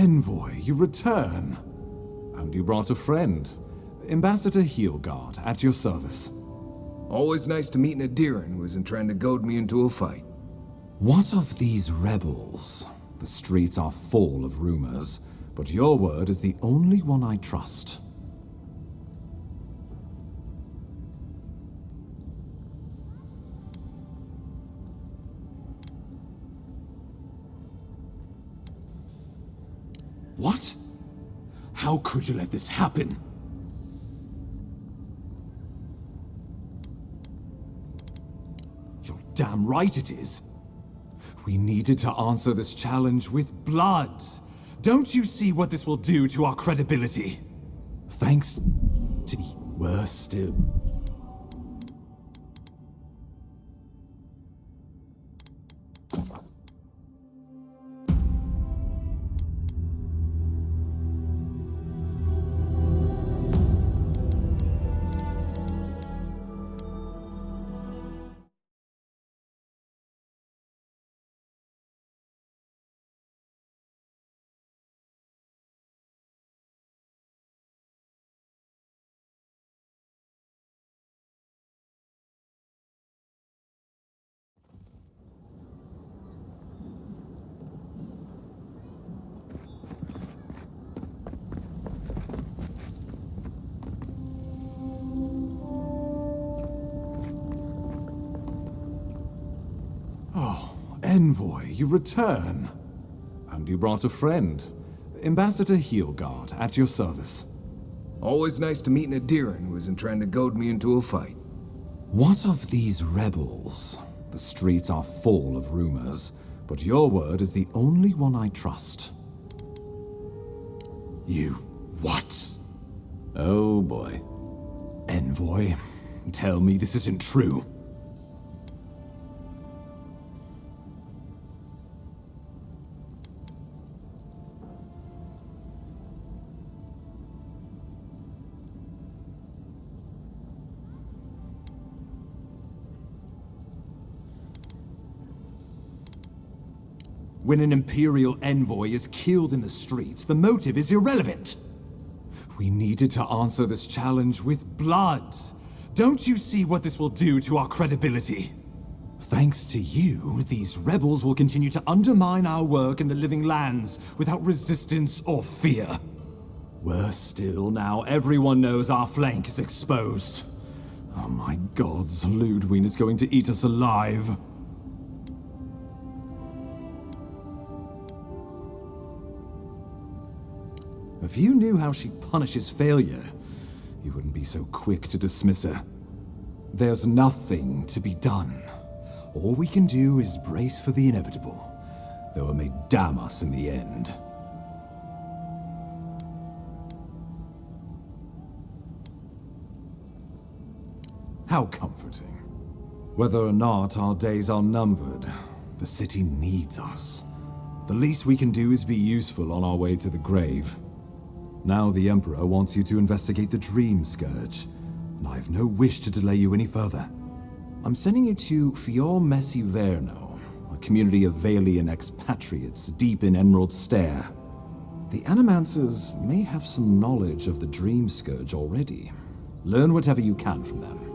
envoy, you return. And you brought a friend. Ambassador Heelguard, at your service. Always nice to meet an Adiran who isn't trying to goad me into a fight. What of these rebels? The streets are full of rumors, but your word is the only one I trust. What? How could you let this happen? You're damn right it is. We needed to answer this challenge with blood. Don't you see what this will do to our credibility? Thanks to we're still... Envoy, you return. And you brought a friend. Ambassador Heelguard, at your service. Always nice to meet an Adiran who isn't trying to goad me into a fight. What of these rebels? The streets are full of rumors, but your word is the only one I trust. You... what? Oh boy. Envoy, tell me this isn't true. When an Imperial envoy is killed in the streets, the motive is irrelevant. We needed to answer this challenge with blood. Don't you see what this will do to our credibility? Thanks to you, these rebels will continue to undermine our work in the Living Lands without resistance or fear. Worse still, now everyone knows our flank is exposed. Oh my gods, Lödwyn is going to eat us alive. If you knew how she punishes failure, you wouldn't be so quick to dismiss her. There's nothing to be done. All we can do is brace for the inevitable, though it may damn us in the end. How comforting. Whether or not our days are numbered, the city needs us. The least we can do is be useful on our way to the grave. Now the Emperor wants you to investigate the Dream Scourge, and I have no wish to delay you any further. I'm sending you to Fior Messi Verno, a community of Valian expatriates deep in Emerald Stair. The Animancers may have some knowledge of the Dream Scourge already. Learn whatever you can from them.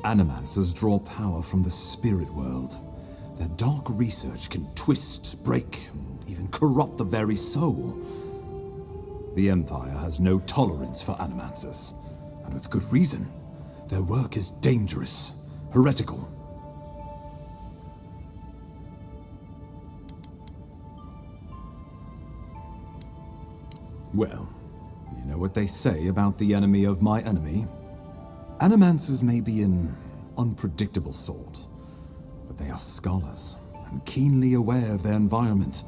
Animancers draw power from the spirit world. Their dark research can twist, break, and even corrupt the very soul. The Empire has no tolerance for Animancers, and with good reason. Their work is dangerous, heretical. Well, you know what they say about the enemy of my enemy? Animancers may be an unpredictable sort, but they are scholars and keenly aware of their environment.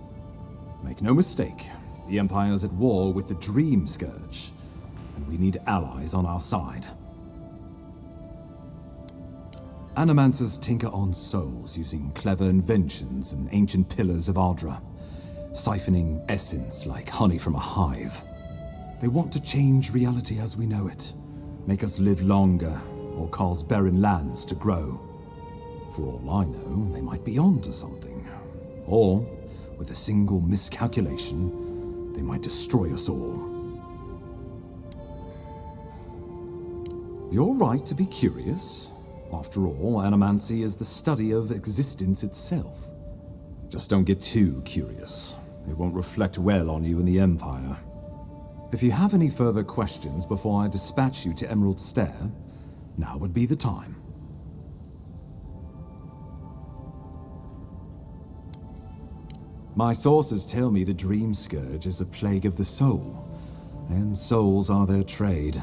Make no mistake, the Empire's at war with the Dream Scourge, and we need allies on our side. Animancers tinker on souls using clever inventions and ancient pillars of Ardra, siphoning essence like honey from a hive. They want to change reality as we know it. Make us live longer, or cause barren lands to grow. For all I know, they might be onto something. Or, with a single miscalculation, they might destroy us all. You're right to be curious. After all, animancy is the study of existence itself. Just don't get too curious. It won't reflect well on you in the Empire. If you have any further questions before I dispatch you to Emerald Stair, now would be the time. My sources tell me the Dream Scourge is a plague of the soul, and souls are their trade.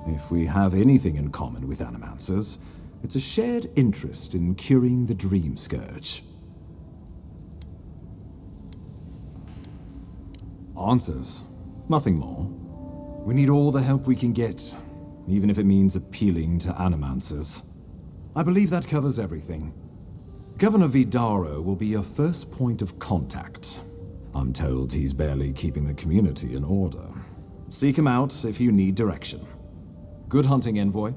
If we have anything in common with animancers, it's a shared interest in curing the Dream Scourge. Answers. Nothing more. We need all the help we can get, even if it means appealing to animancers. I believe that covers everything. Governor Vidaro will be your first point of contact. I'm told he's barely keeping the community in order. Seek him out if you need direction. Good hunting, Envoy.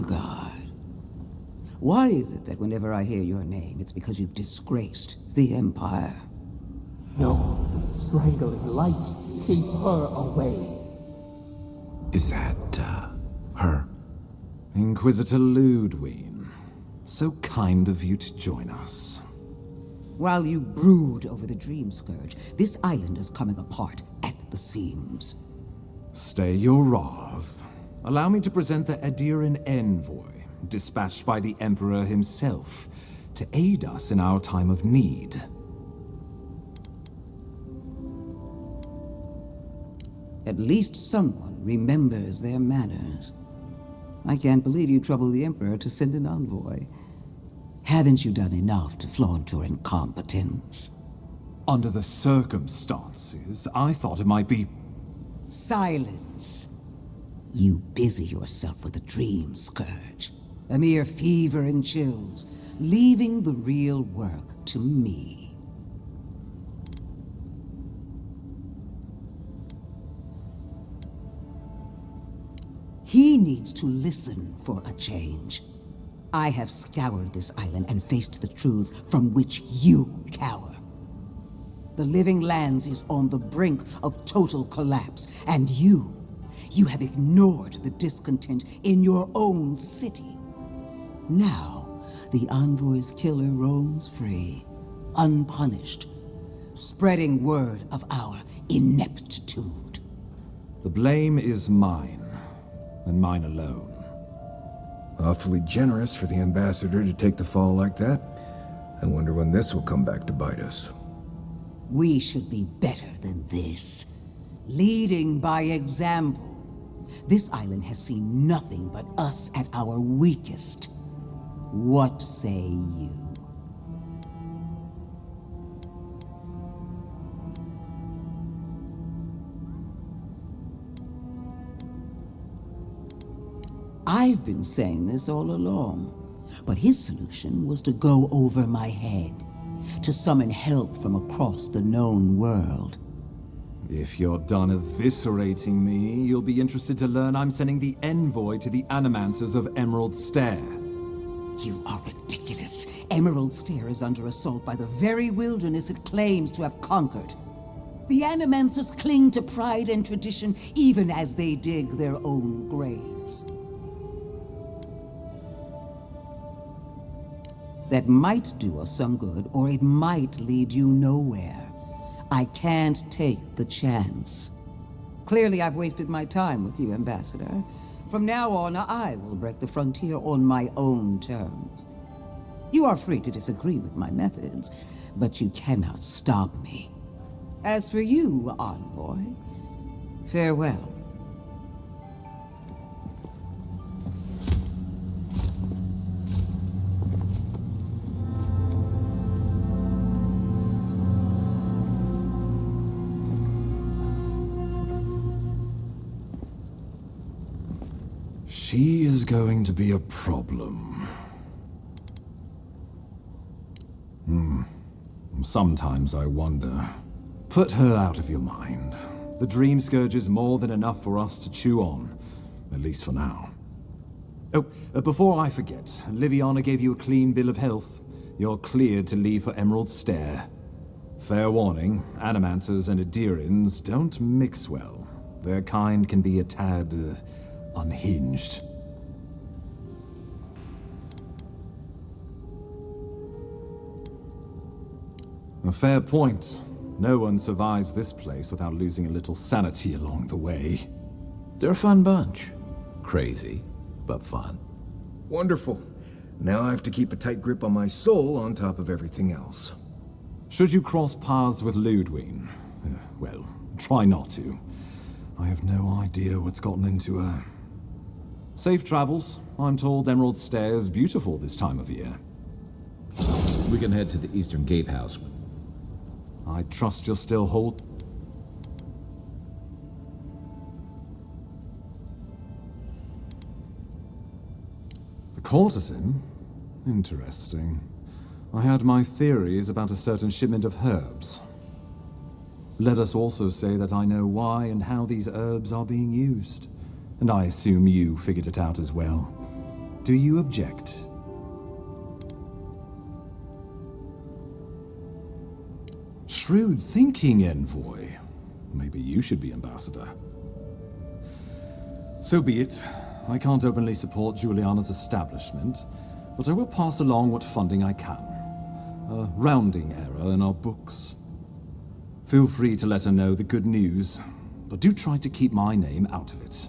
God. Why is it that whenever I hear your name, it's because you've disgraced the Empire? No, strangling light. Keep her away. Is that, her? Inquisitor Lödwyn. So kind of you to join us. While you brood over the Dream Scourge, this island is coming apart at the seams. Stay your wrath. Allow me to present the Adiran Envoy, dispatched by the Emperor himself, to aid us in our time of need. At least someone remembers their manners. I can't believe you troubled the Emperor to send an envoy. Haven't you done enough to flaunt your incompetence? Under the circumstances, I thought it might be... Silence. You busy yourself with the Dream Scourge. A mere fever and chills, leaving the real work to me. He needs to listen for a change. I have scoured this island and faced the truths from which you cower. The Living Lands is on the brink of total collapse, and you have ignored the discontent in your own city. Now, the Envoy's killer roams free, unpunished, spreading word of our ineptitude. The blame is mine, and mine alone. Awfully generous for the ambassador to take the fall like that. I wonder when this will come back to bite us. We should be better than this. Leading by example. This island has seen nothing but us at our weakest. What say you? I've been saying this all along, but his solution was to go over my head, to summon help from across the known world. If you're done eviscerating me, you'll be interested to learn I'm sending the envoy to the Animancers of Emerald Stair. You are ridiculous. Emerald Stair is under assault by the very wilderness it claims to have conquered. The Animancers cling to pride and tradition even as they dig their own graves. That might do us some good, or it might lead you nowhere. I can't take the chance. Clearly, I've wasted my time with you, Ambassador. From now on, I will break the frontier on my own terms. You are free to disagree with my methods, but you cannot stop me. As for you, Envoy, farewell. She is going to be a problem. Sometimes I wonder. Put her out of your mind. The Dream Scourge is more than enough for us to chew on, at least for now. Oh, before I forget, Liviana gave you a clean bill of health. You're cleared to leave for Emerald Stair. Fair warning, Animanters and Adirans don't mix well. Their kind can be a tad, unhinged. A fair point. No one survives this place without losing a little sanity along the way. They're a fun bunch. Crazy, but fun. Wonderful. Now I have to keep a tight grip on my soul on top of everything else. Should you cross paths with Lödwyn, well, try not to. I have no idea what's gotten into her. Safe travels. I'm told Emerald Stair is beautiful this time of year. We can head to the Eastern Gatehouse. I trust you'll still hold... The courtesan? Interesting. I had my theories about a certain shipment of herbs. Let us also say that I know why and how these herbs are being used. And I assume you figured it out as well. Do you object? Shrewd thinking, Envoy. Maybe you should be ambassador. So be it. I can't openly support Juliana's establishment, but I will pass along what funding I can. A rounding error in our books. Feel free to let her know the good news, but do try to keep my name out of it.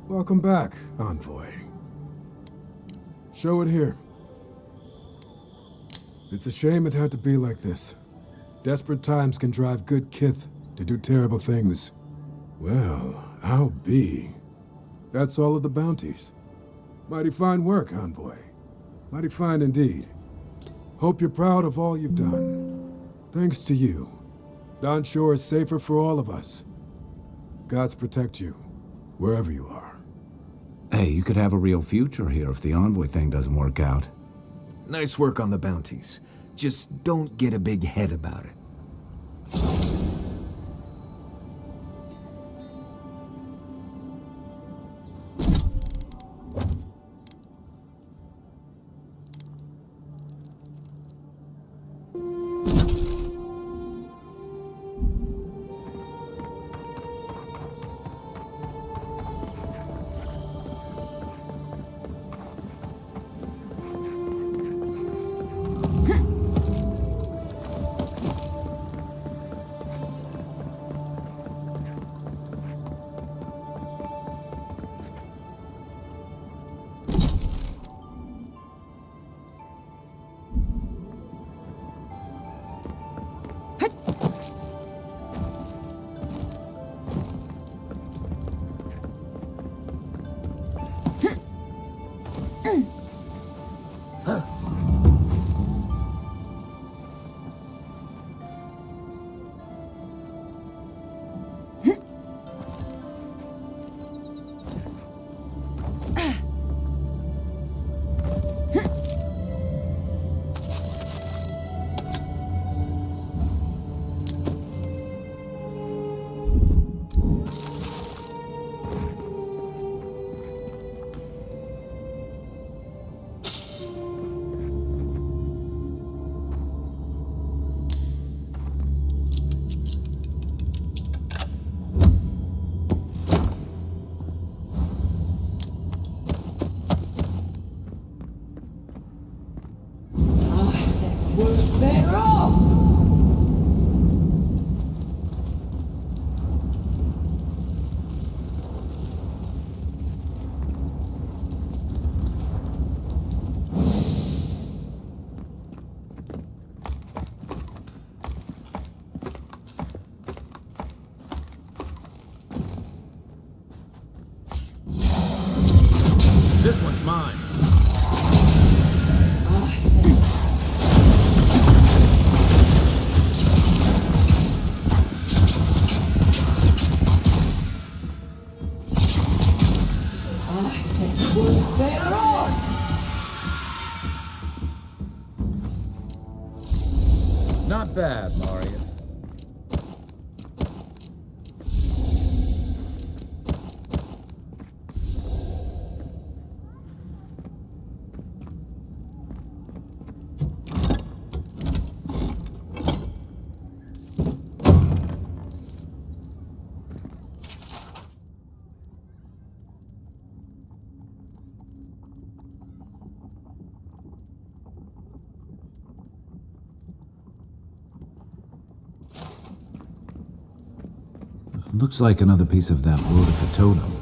Welcome back, Envoy. Show it here. It's a shame it had to be like this. Desperate times can drive good kith to do terrible things. Well, I'll be. That's all of the bounties. Mighty fine work, Envoy. Mighty fine indeed. Hope you're proud of all you've done. Thanks to you, Dawn Shore is safer for all of us. Gods protect you, wherever you are. Hey, you could have a real future here if the Envoy thing doesn't work out. Nice work on the bounties. Just don't get a big head about it. They're all bad, Marius. Looks like another piece of that Boudica totem.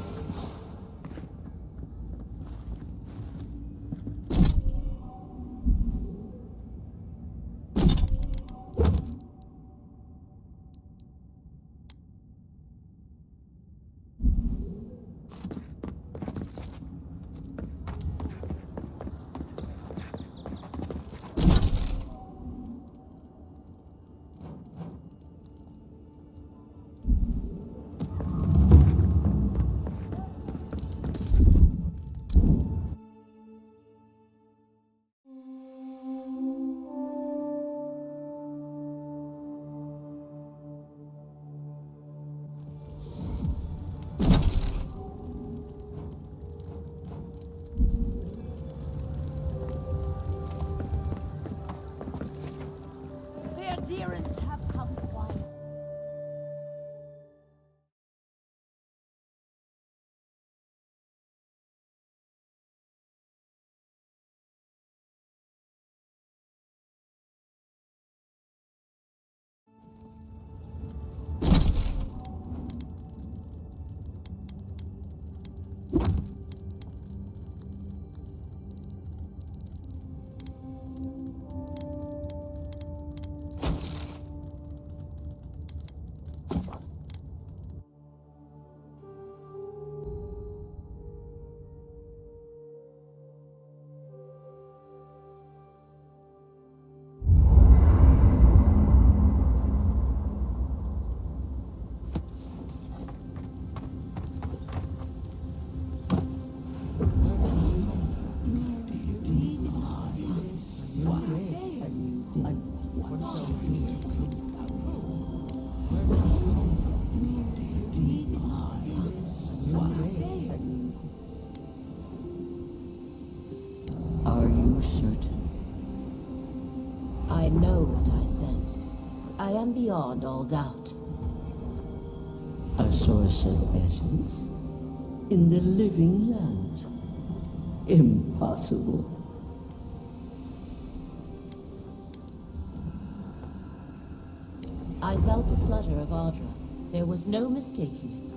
Are you certain? I know what I sensed. I am beyond all doubt. A source of essence? In the living lands? Impossible. I felt the flutter of Audra. There was no mistaking it.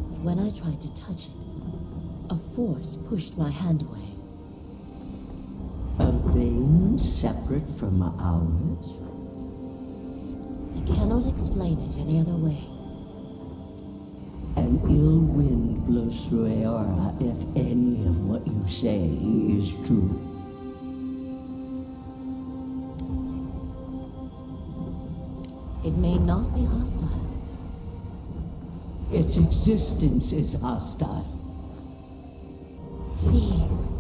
But when I tried to touch it, a force pushed my hand away. A vein separate from ours? I cannot explain it any other way. An ill wind blows through Eora if any of what you say is true. It may not be hostile. Its existence is hostile. Please,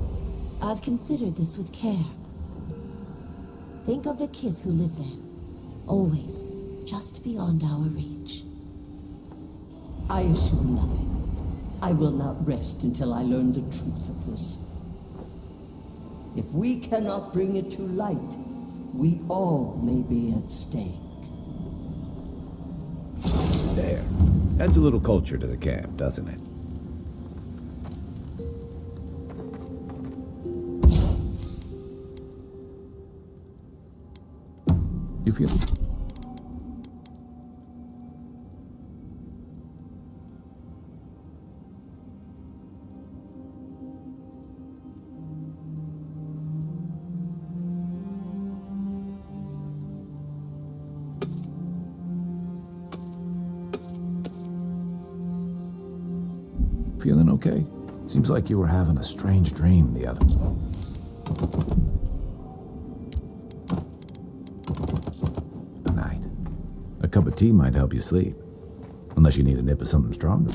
I've considered this with care. Think of the kith who live there, always just beyond our reach. I assume nothing. I will not rest until I learn the truth of this. If we cannot bring it to light, we all may be at stake. There. Adds a little culture to the camp, doesn't it? You feel... Feeling okay? Seems like you were having a strange dream the other night. A cup of tea might help you sleep. Unless you need a nip of something stronger.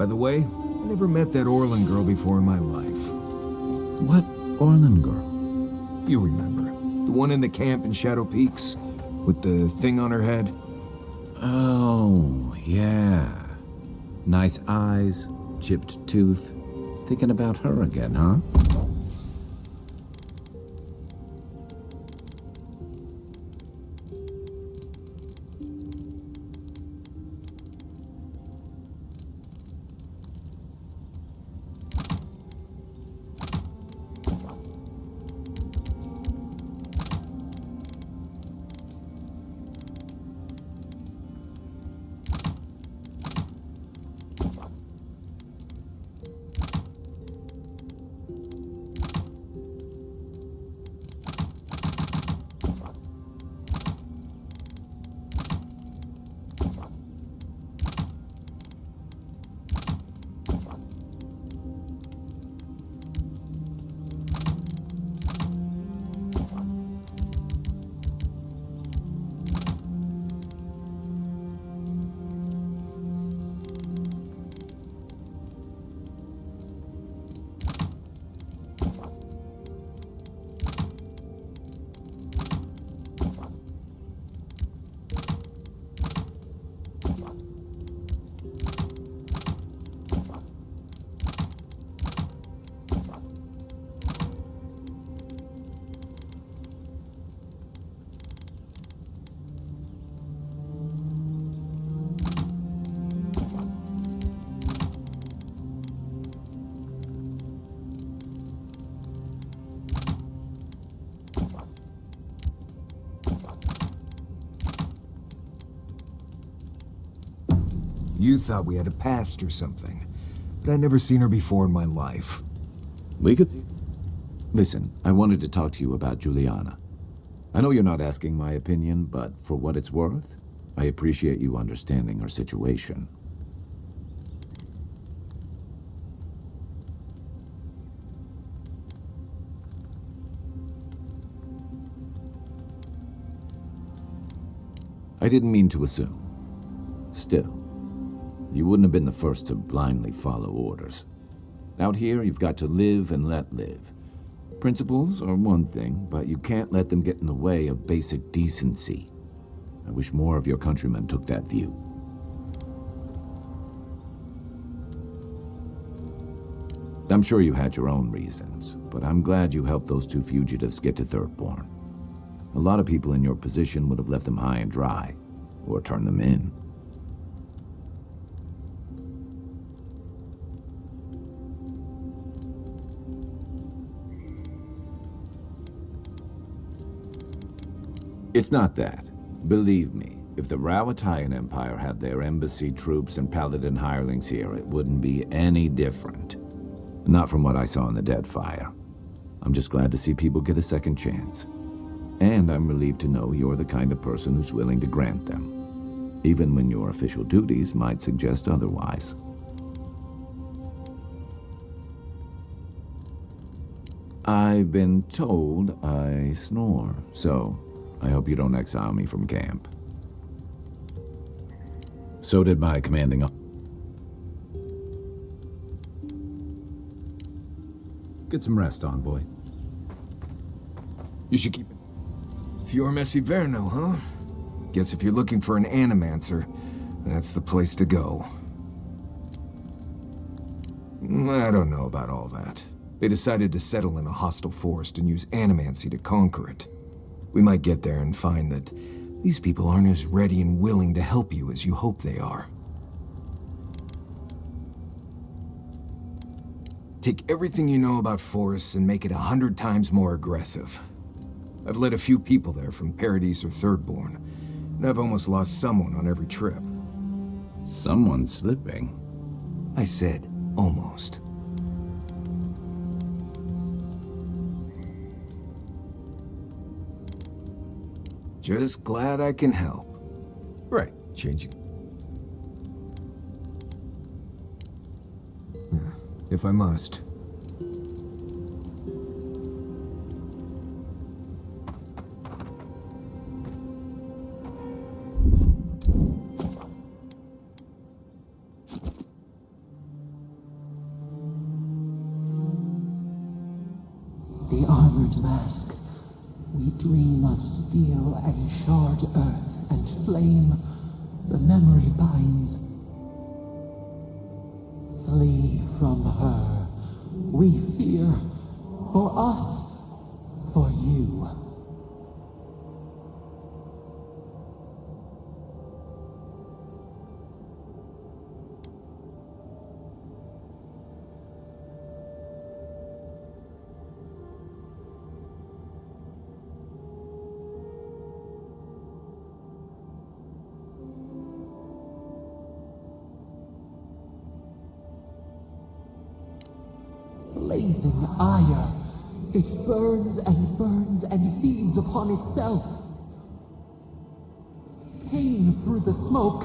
By the way, I never met that Orlin girl before in my life. What Orlin girl? You remember. The one in the camp in Shadow Peaks? With the thing on her head? Oh, yeah. Nice eyes, chipped tooth. Thinking about her again, huh? You thought we had a past or something, but I'd never seen her before in my life. We could... Listen, I wanted to talk to you about Juliana. I know you're not asking my opinion, but for what it's worth, I appreciate you understanding her situation. I didn't mean to assume. Still, you wouldn't have been the first to blindly follow orders. Out here, you've got to live and let live. Principles are one thing, but you can't let them get in the way of basic decency. I wish more of your countrymen took that view. I'm sure you had your own reasons, but I'm glad you helped those two fugitives get to Thirdborn. A lot of people in your position would have left them high and dry, or turned them in. It's not that. Believe me, if the Rawatayan Empire had their embassy troops and paladin hirelings here, it wouldn't be any different. Not from what I saw in the Deadfire. I'm just glad to see people get a second chance. And I'm relieved to know you're the kind of person who's willing to grant them, even when your official duties might suggest otherwise. I've been told I snore, so I hope you don't exile me from camp. So did my commanding officer. Get some rest, envoy. You should keep it. Fior Messiverno, huh? Guess if you're looking for an animancer, that's the place to go. I don't know about all that. They decided to settle in a hostile forest and use animancy to conquer it. We might get there and find that these people aren't as ready and willing to help you as you hope they are. Take everything you know about forests and make it 100 times more aggressive. I've led a few people there from Paradise or Thirdborn, and I've almost lost someone on every trip. Someone's slipping. I said, almost. Just glad I can help. Right, changing. If I must. The armored mask. We dream of steel and charred earth and flame. The memory binds. Flee from her. We fear. For us. For you. Blazing ire. It burns and feeds upon itself. Pain through the smoke,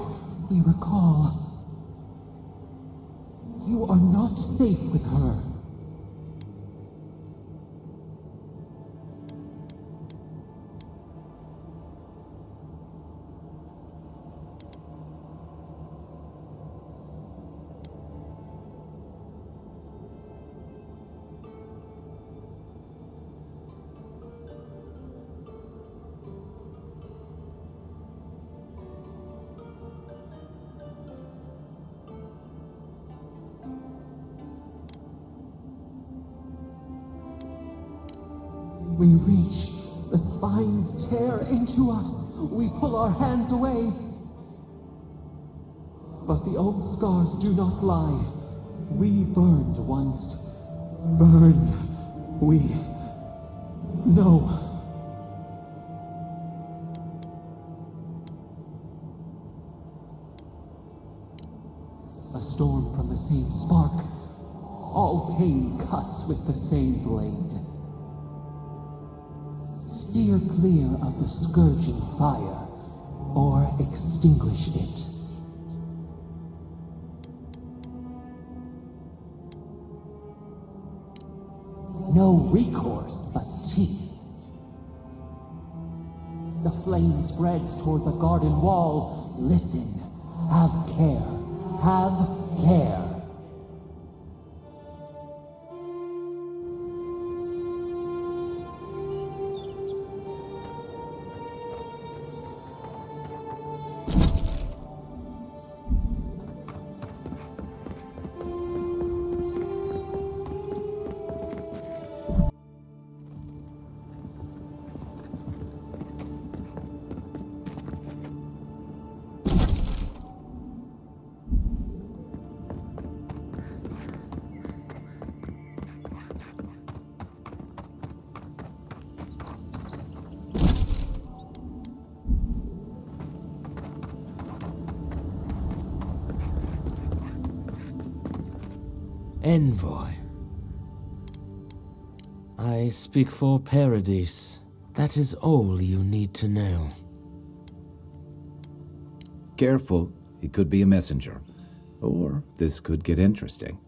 we recall. You are not safe with her. We reach. The spines tear into us. We pull our hands away. But the old scars do not lie. We burned once. Burned. We know. A storm from the same spark. All pain cuts with the same blade. Steer clear of the scourging fire, or extinguish it. No recourse but teeth. The flame spreads toward the garden wall. Listen. Have care. Have care. Envoy. I speak for Paradise. That is all you need to know. Careful, he could be a messenger. Or this could get interesting.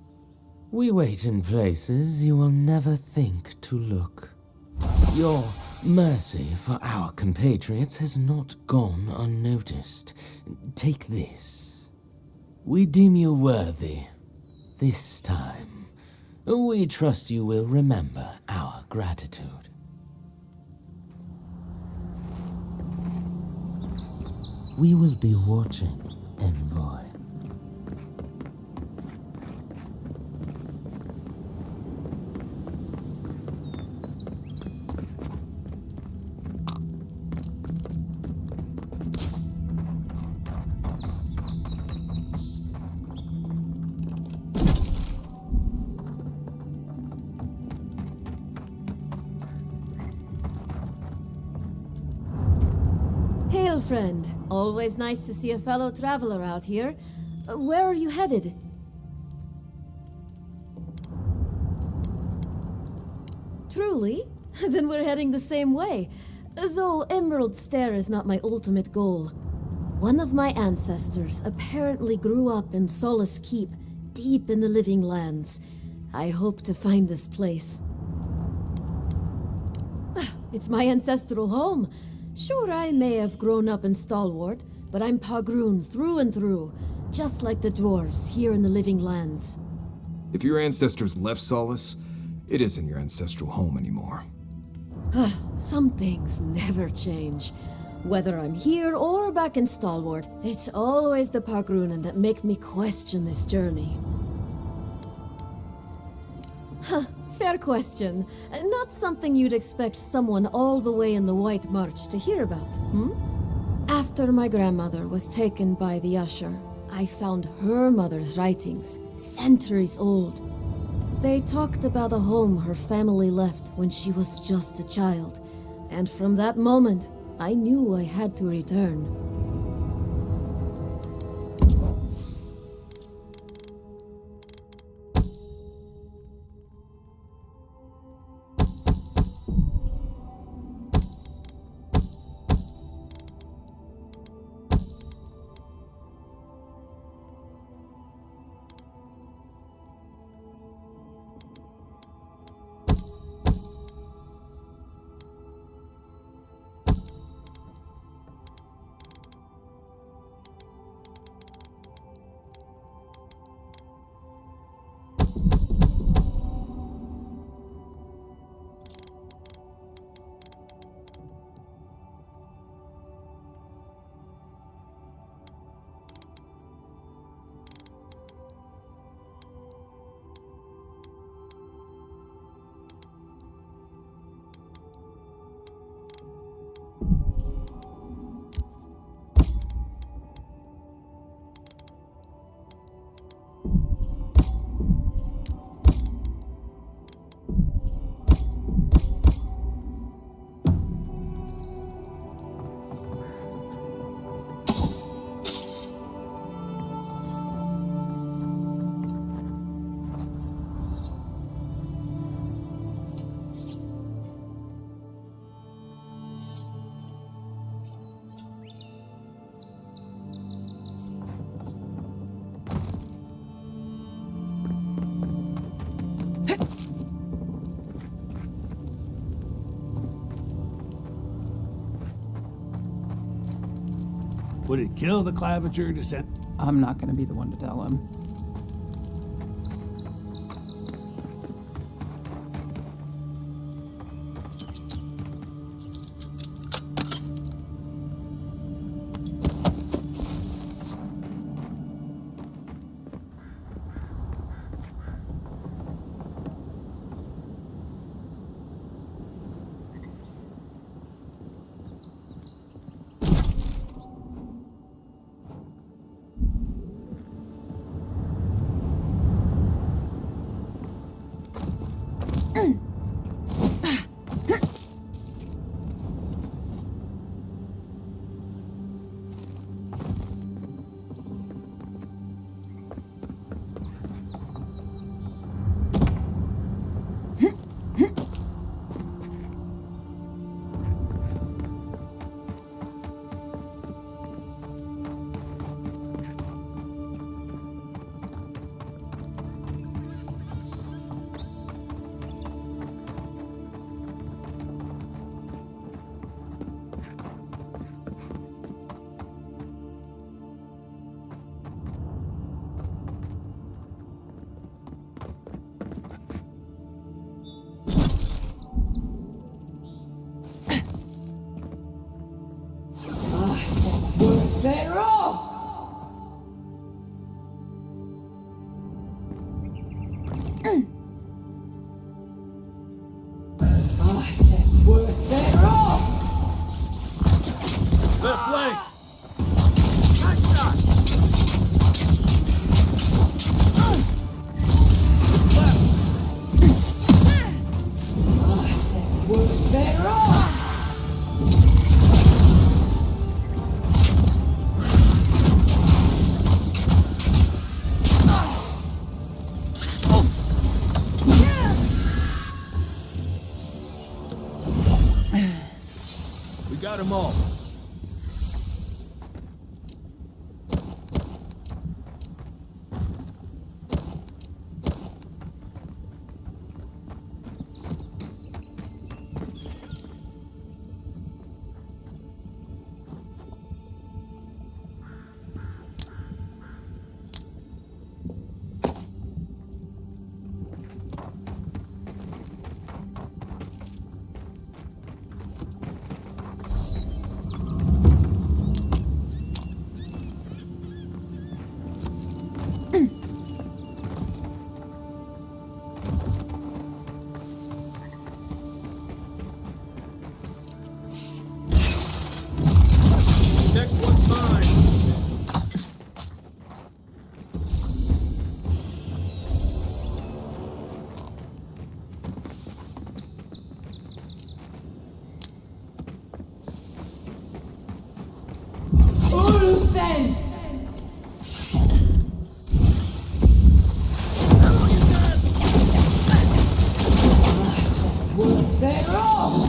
We wait in places you will never think to look. Your mercy for our compatriots has not gone unnoticed. Take this. We deem you worthy. This time, we trust you will remember our gratitude. We will be watching, Envoy. Hail, friend. Always nice to see a fellow traveler out here. Where are you headed? Truly? Then we're heading the same way. Though Emerald Stair is not my ultimate goal. One of my ancestors apparently grew up in Solace Keep, deep in the Living Lands. I hope to find this place. It's my ancestral home. Sure, I may have grown up in Stalwart, but I'm Pagroon through and through, just like the dwarves here in the Living Lands. If your ancestors left Solace, It isn't your ancestral home anymore. Some things never change. Whether I'm here or back in Stalwart, it's always the Parkrunen that make me question this journey. Huh, fair question. Not something you'd expect someone all the way in the White March to hear about, hmm? After my grandmother was taken by the Usher, I found her mother's writings, centuries old. They talked about a home her family left when she was just a child, and from that moment, I knew I had to return. Would it kill the claviger to send... I'm not going to be the one to tell him. Got them all. Defend! They're all!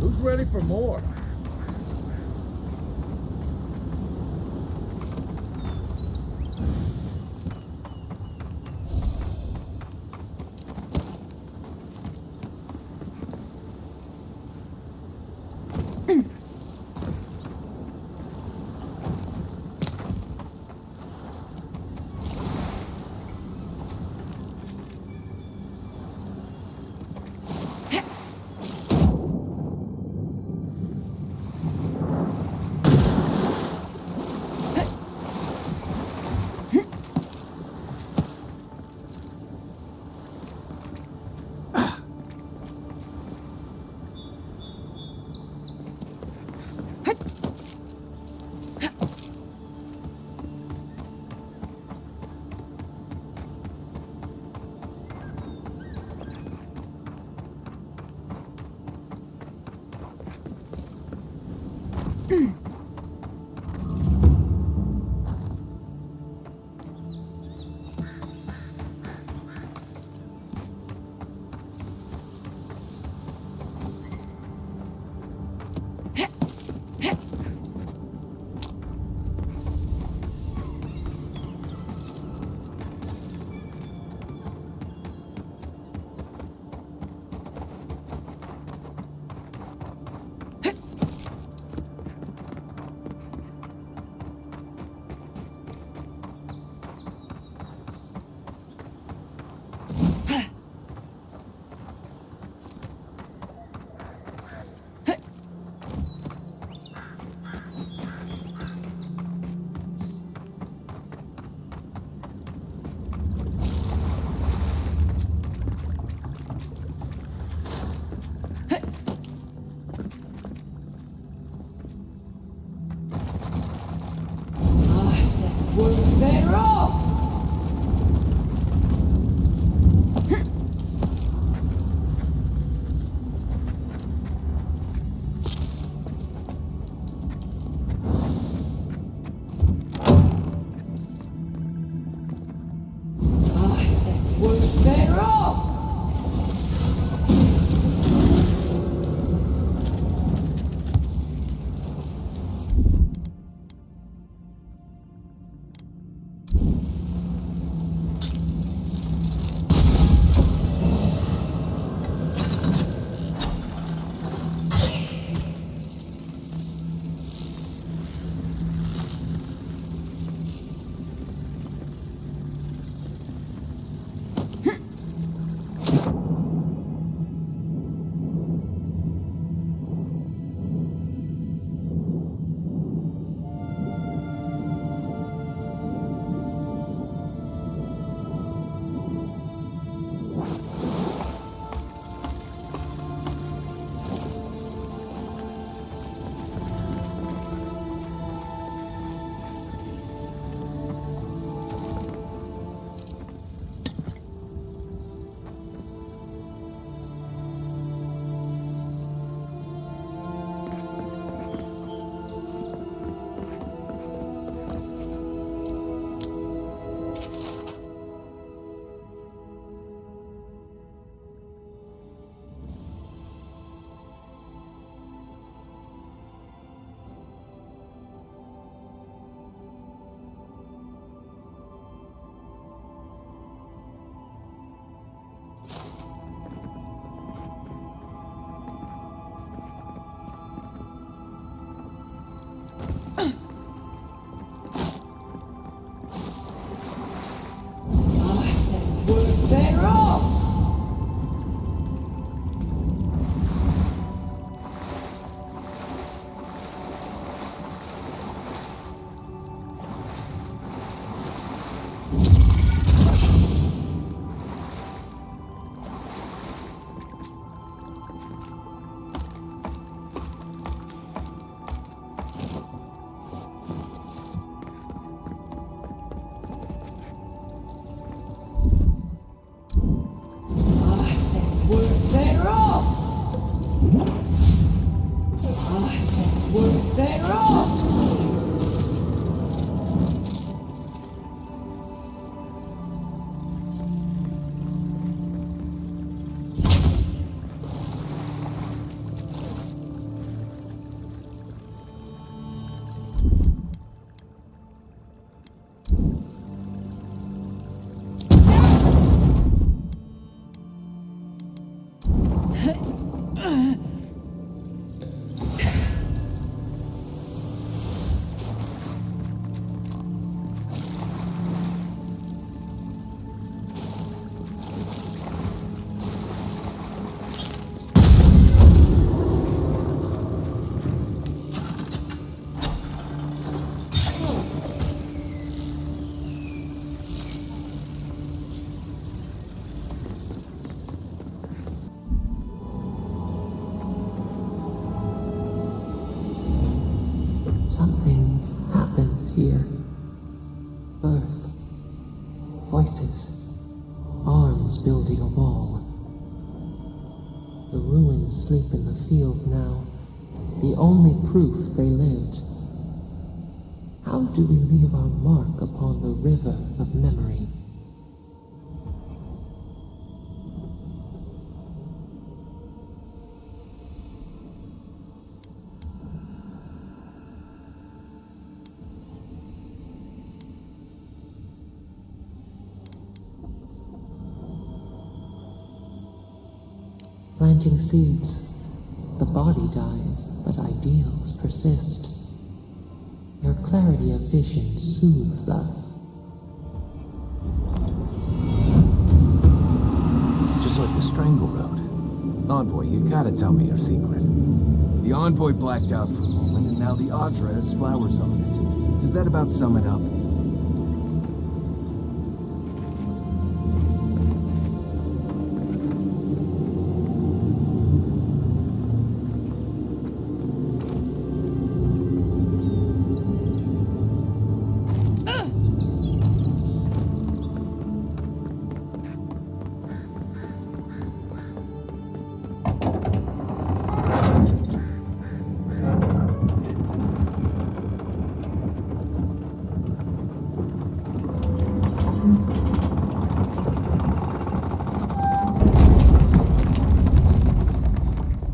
Who's ready for more? They're all! They're all! They're all! Something happened here. Birth. Voices. Arms building a wall. The ruins sleep in the field now. The only proof they lived. How do we leave our mark upon the river of memory? Planting seeds. The body dies, but ideals persist. Your clarity of vision soothes us. Just like the Strangle Road. Envoy, you gotta tell me your secret. The Envoy blacked out for a moment, and now the Audra has flowers on it. Does that about sum it up?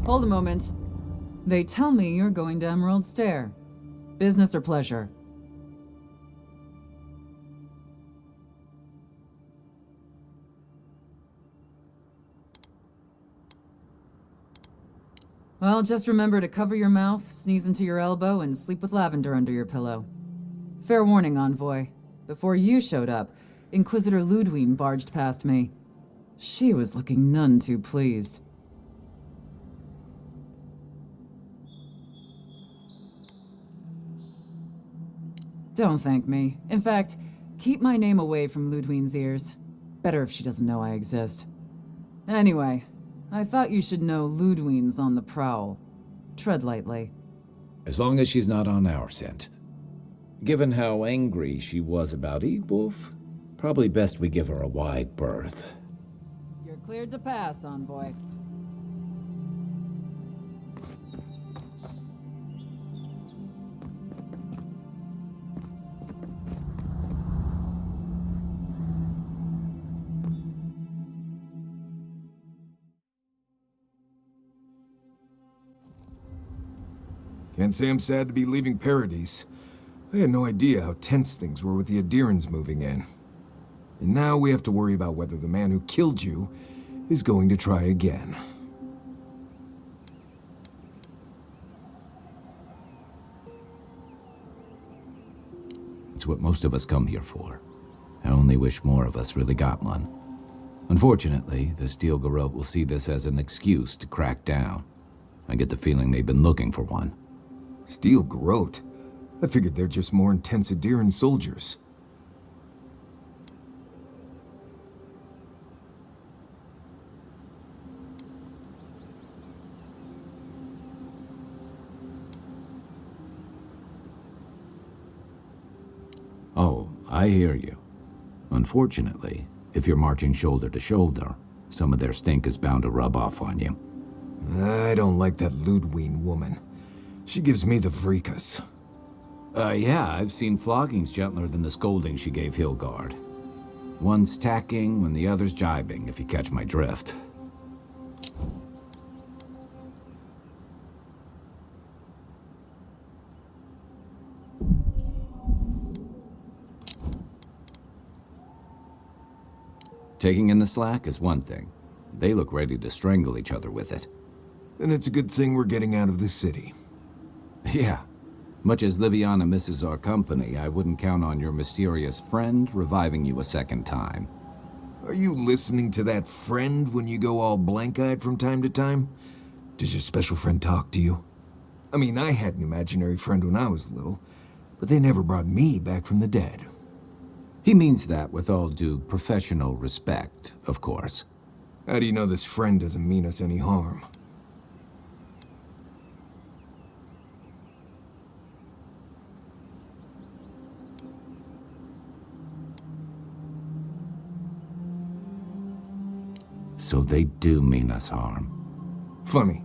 Hold a moment. They tell me you're going to Emerald Stair. Business or pleasure? Well, just remember to cover your mouth, sneeze into your elbow, and sleep with lavender under your pillow. Fair warning, Envoy. Before you showed up, Inquisitor Lödwyn barged past me. She was looking none too pleased. Don't thank me. In fact, keep my name away from Lödwyn's ears. Better if she doesn't know I exist. Anyway, I thought you should know Lödwyn's on the prowl. Tread lightly. As long as she's not on our scent. Given how angry she was about Wolf, probably best we give her a wide berth. You're cleared to pass, Envoy. Can't say I'm sad to be leaving Paradise. I had no idea how tense things were with the Adirans moving in. And now we have to worry about whether the man who killed you is going to try again. It's what most of us come here for. I only wish more of us really got one. Unfortunately, the Steel Garrote will see this as an excuse to crack down. I get the feeling they've been looking for one. Steel Garrote? I figured they're just more intense Adiran soldiers. Oh, I hear you. Unfortunately, if you're marching shoulder to shoulder, some of their stink is bound to rub off on you. I don't like that Lödwyn woman. She gives me the freakus. Yeah, I've seen floggings gentler than the scolding she gave Hilgard. One's tacking when the other's jibing, if you catch my drift. Taking in the slack is one thing. They look ready to strangle each other with it. Then it's a good thing we're getting out of this city. Yeah. Much as Liviana misses our company, I wouldn't count on your mysterious friend reviving you a second time. Are you listening to that friend when you go all blank-eyed from time to time? Does your special friend talk to you? I mean, I had an imaginary friend when I was little, but they never brought me back from the dead. He means that with all due professional respect, of course. How do you know this friend doesn't mean us any harm? So they do mean us harm. Funny.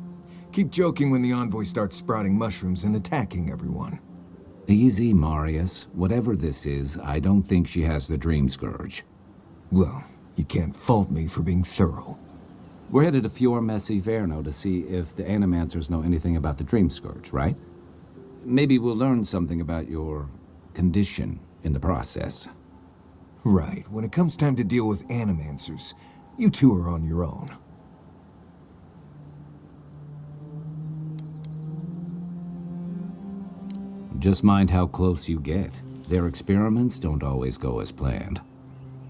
Keep joking when the envoy starts sprouting mushrooms and attacking everyone. Easy, Marius. Whatever this is, I don't think she has the Dream Scourge. Well, you can't fault me for being thorough. We're headed to Fior Messi Verno to see if the Animancers know anything about the Dream Scourge, right? Maybe we'll learn something about your condition in the process. Right. When it comes time to deal with Animancers, you two are on your own. Just mind how close you get. Their experiments don't always go as planned.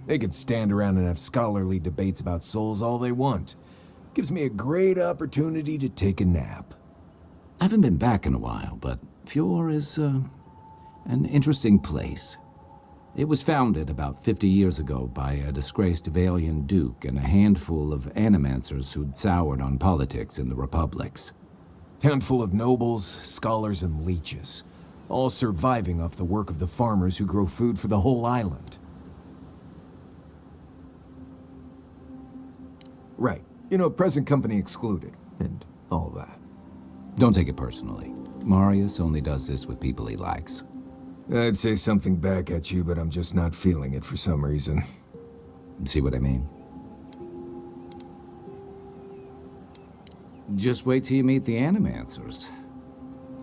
They could stand around and have scholarly debates about souls all they want. Gives me a great opportunity to take a nap. I haven't been back in a while, but Fior is, an interesting place. It was founded about 50 years ago by a disgraced Valian duke and a handful of Animancers who'd soured on politics in the republics. Town full of nobles, scholars, and leeches. All surviving off the work of the farmers who grow food for the whole island. Right. You know, present company excluded, and all that. Don't take it personally. Marius only does this with people he likes. I'd say something back at you, but I'm just not feeling it for some reason. See what I mean? Just wait till you meet the Animancers.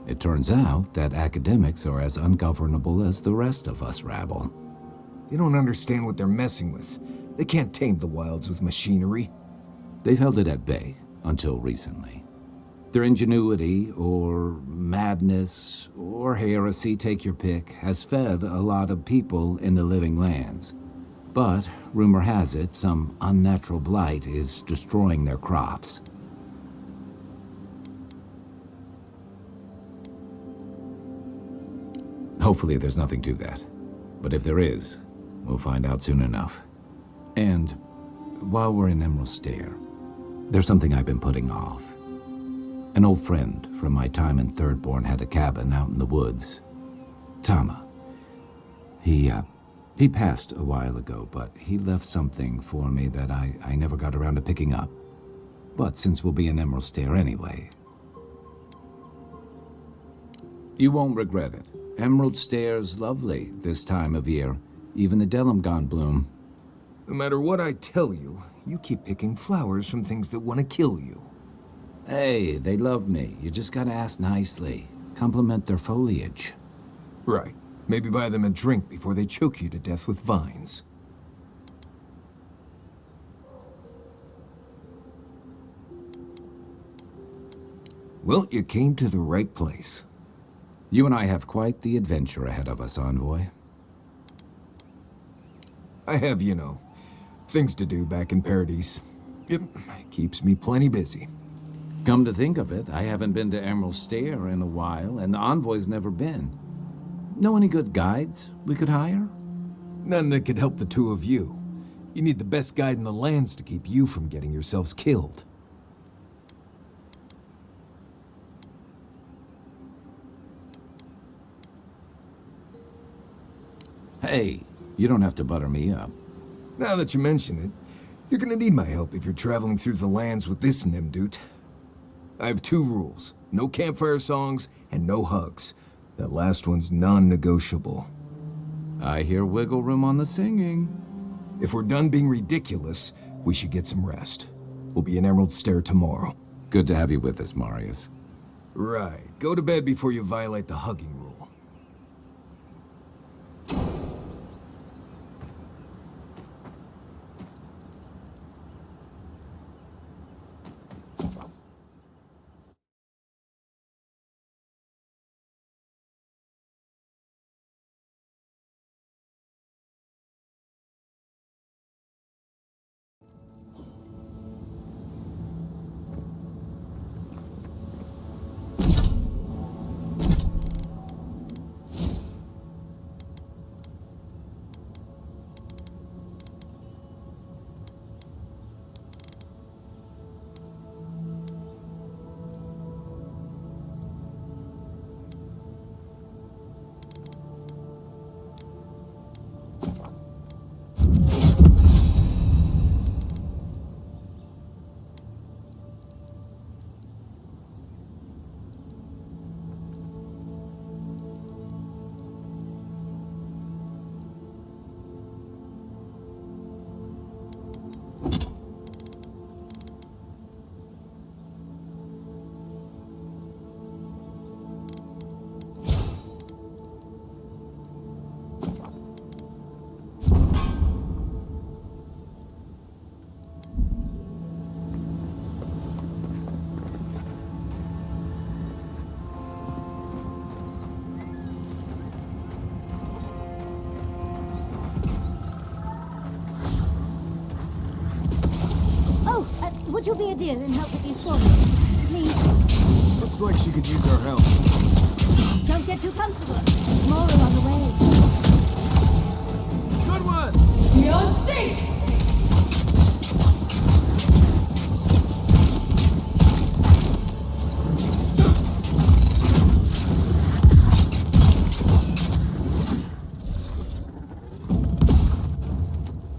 It turns out that academics are as ungovernable as the rest of us rabble. They don't understand what they're messing with. They can't tame the wilds with machinery. They've held it at bay, until recently. Their ingenuity, or madness, or heresy, take your pick, has fed a lot of people in the living lands. But, rumor has it, some unnatural blight is destroying their crops. Hopefully there's nothing to that. But if there is, we'll find out soon enough. And while we're in Emerald Stair, there's something I've been putting off. An old friend from my time in Thirdborn had a cabin out in the woods. Tama. He passed a while ago, but he left something for me that I never got around to picking up. But since we'll be in Emerald Stair anyway... You won't regret it. Emerald Stair's lovely this time of year. Even the Delimgon bloom. No matter what I tell you, you keep picking flowers from things that want to kill you. Hey, they love me. You just gotta ask nicely. Compliment their foliage. Right. Maybe buy them a drink before they choke you to death with vines. Well, you came to the right place. You and I have quite the adventure ahead of us, Envoy. I have, you know, things to do back in Paradise. It keeps me plenty busy. Come to think of it, I haven't been to Emerald Stair in a while, and the Envoy's never been. Know any good guides we could hire? None that could help the two of you. You need the best guide in the lands to keep you from getting yourselves killed. Hey, you don't have to butter me up. Now that you mention it, you're gonna need my help if you're traveling through the lands with this Nimdut. I have 2 rules. No campfire songs and no hugs. That last one's non-negotiable. I hear wiggle room on the singing. If we're done being ridiculous, we should get some rest. We'll be in Emerald Stair tomorrow. Good to have you with us, Marius. Right. Go to bed before you violate the hugging rule. Would you be a dear and help with these forms, please? Looks like she could use our help. Don't get too comfortable. More are on the way. Good one! Beyond sync!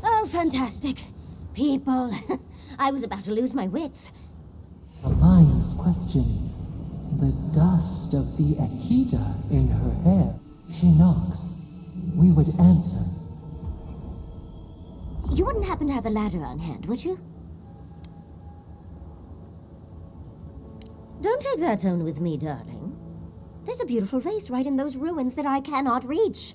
Oh, fantastic. People. I was about to lose my wits. The mind's questioning. The dust of the Akita in her hair. She knocks. We would answer. You wouldn't happen to have a ladder on hand, would you? Don't take that tone with me, darling. There's a beautiful vase right in those ruins that I cannot reach.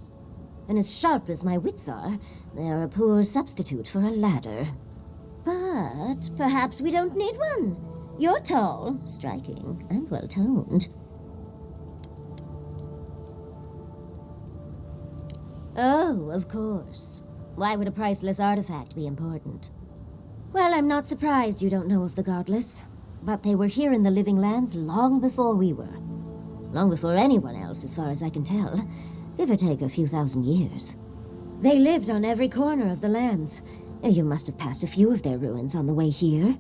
And as sharp as my wits are, they are a poor substitute for a ladder. But perhaps we don't need one. You're tall, striking, and well-toned. Oh, of course. Why would a priceless artifact be important? Well, I'm not surprised you don't know of the Godless. But they were here in the Living Lands long before we were. Long before anyone else, as far as I can tell. Give or take a few thousand years. They lived on every corner of the lands. You must have passed a few of their ruins on the way here.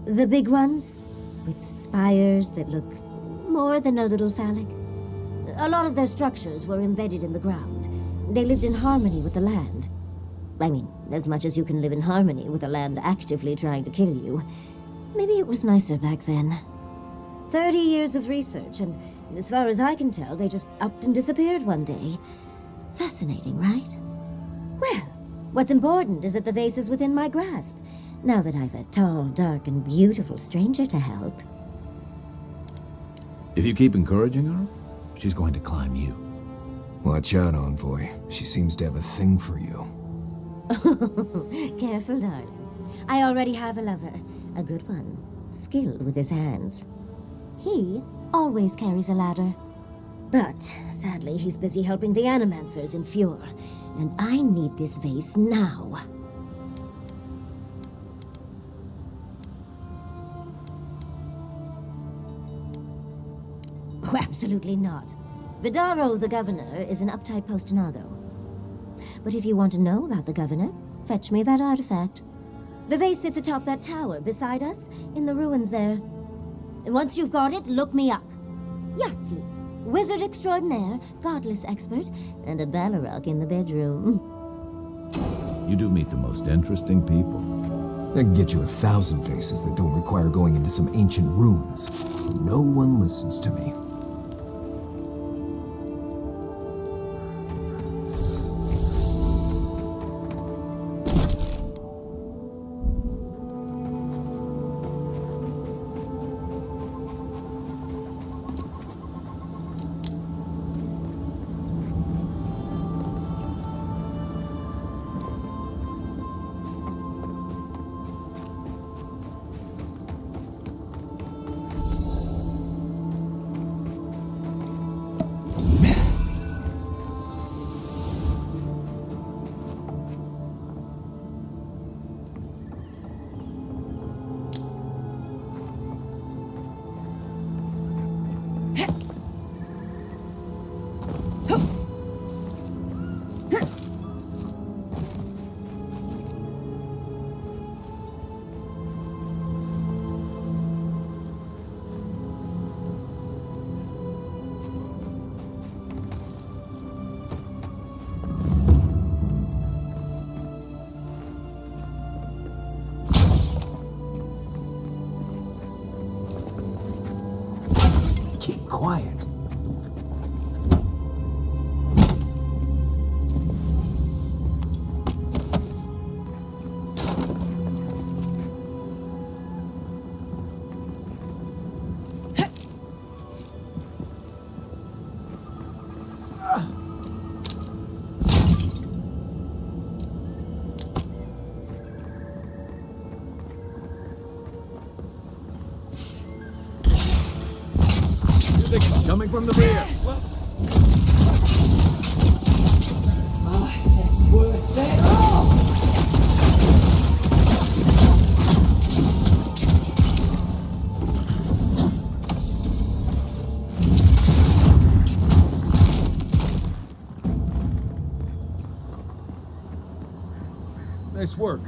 The big ones, with spires that look more than a little phallic. A lot of their structures were embedded in the ground. They lived in harmony with the land. I mean, as much as you can live in harmony with a land actively trying to kill you. Maybe it was nicer back then. 30 years of research, and as far as I can tell, they just upped and disappeared one day. Fascinating, right? Well, what's important is that the vase is within my grasp, now that I've a tall, dark, and beautiful stranger to help. If you keep encouraging her, she's going to climb you. Watch out, Envoy. She seems to have a thing for you. Careful, darling. I already have a lover. A good one. Skilled with his hands. He always carries a ladder. But, sadly, he's busy helping the Animancers in Fjord. And I need this vase now. Oh, absolutely not. Vidaro, the governor, is an uptight postinago. But if you want to know about the governor, fetch me that artifact. The vase sits atop that tower beside us, in the ruins there. And once you've got it, look me up. Yahtzee, wizard extraordinaire, godless expert, and a Balrog in the bedroom. You do meet the most interesting people. I can get you 1,000 faces that don't require going into some ancient ruins. No one listens to me. Keep quiet. Coming from the rear. Nice work.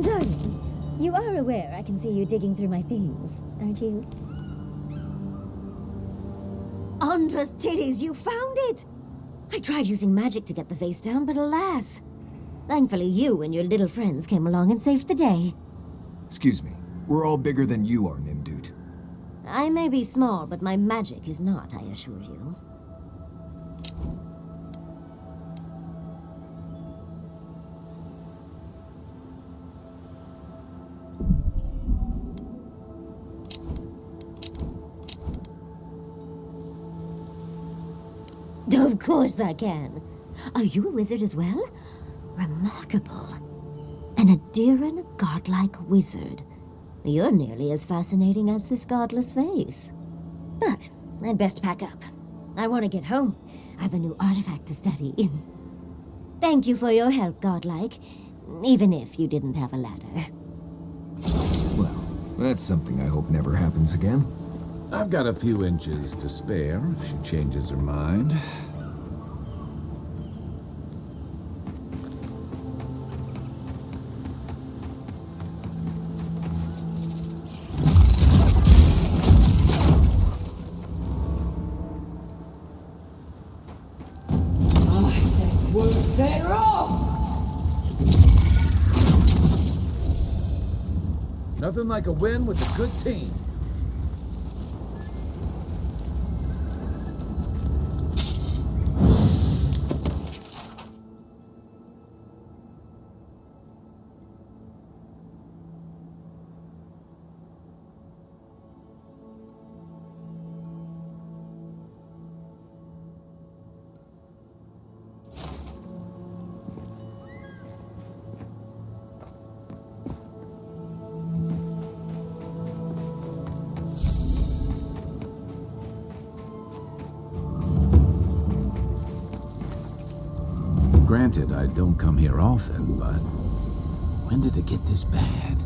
Darling, you are aware I can see you digging through my things, aren't you? Andra's titties, you found it! I tried using magic to get the face down, but alas. Thankfully you and your little friends came along and saved the day. Excuse me. We're all bigger than you are, Nimdude. I may be small, but my magic is not, I assure you. Of course I can. Are you a wizard as well? Remarkable. An Adiran godlike wizard. You're nearly as fascinating as this godless face. But I'd best pack up. I want to get home. I've a new artifact to study. Thank you for your help, godlike. Even if you didn't have a ladder. Well, that's something I hope never happens again. I've got a few inches to spare if she changes her mind. Nothing like a win with a good team. Granted, I don't come here often, but when did it get this bad?